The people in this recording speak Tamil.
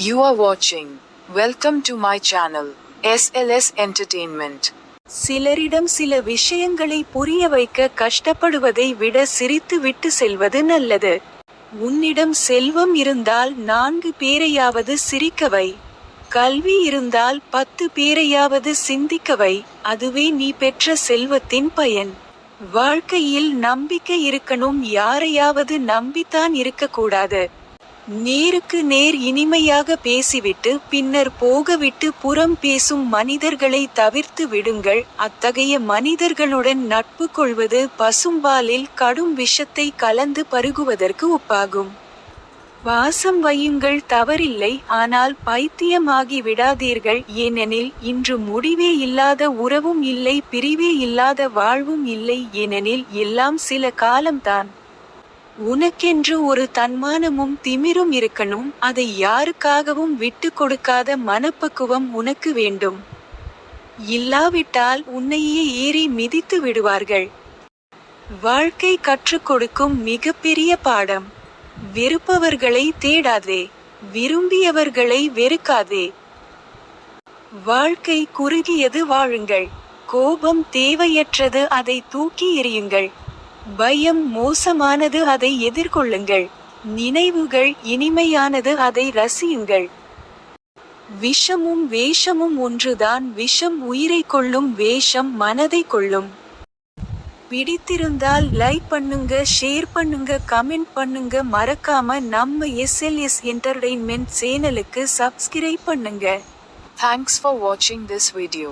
You are watching. Welcome to my channel, SLS Entertainment. சிலரிடம் சில விஷயங்களை புரிய வைக்க கஷ்டப்படுவதை விட சிரித்து விட்டு செல்வது நல்லது. உன்னிடம் செல்வம் இருந்தால் 4 பேரையாவது சிரிக்கவை. கல்வி இருந்தால் 10 பேரையாவது சிந்திக்கவை. அதுவே நீ பெற்ற செல்வத்தின் பயன். வாழ்க்கையில் நம்பிக்கை இருக்கணும், யாரையாவது நம்பித்தான் இருக்கக்கூடாது. நேருக்கு நேர் இனிமையாக பேசிவிட்டு பின்னர் போகவிட்டு புறம் பேசும் மனிதர்களை தவிர்த்து விடுங்கள். அத்தகைய மனிதர்களுடன் நட்பு கொள்வது பசும்பாலில் கடும் விஷத்தை கலந்து பருகுவதற்கு ஒப்பாகும். வாசம் வையுங்கள், தவறில்லை, ஆனால் பைத்தியமாகி விடாதீர்கள். ஏனெனில் இன்று முடிவே இல்லாத உறவும் இல்லை, பிரிவே இல்லாத வாழ்வும் இல்லை. ஏனெனில் எல்லாம் சில காலம்தான். உனக்கென்று ஒரு தன்மானமும் திமிரும் இருக்கணும். அதை யாருக்காகவும் விட்டு கொடுக்காத மனப்பக்குவம் உனக்கு வேண்டும். இல்லாவிட்டால் உன்னையே ஏறி மிதித்து விடுவார்கள். வாழ்க்கை கற்றுக் கொடுக்கும் மிகப்பெரிய பாடம். வெறுப்பவர்களை தேடாதே, விரும்பியவர்களை வெறுக்காதே. வாழ்க்கை குறுகியது, வாழுங்கள். கோபம் தேவையற்றது, அதை தூக்கி எறியுங்கள். பயம் மோசமானது, அதை எதிர்கொள்ளுங்கள். நினைவுகள் இனிமையானது, அதை ரசியுங்கள். விஷமும் வேஷமும் ஒன்றுதான். விஷம் உயிரை கொள்ளும், வேஷம் மனதை கொள்ளும். பிடித்திருந்தால் லைக் பண்ணுங்க, ஷேர் பண்ணுங்க, கமெண்ட் பண்ணுங்க. மறக்காம நம்ம SLS Entertainment சேனலுக்கு சப்ஸ்கிரைப் பண்ணுங்க. Thanks for watching this video.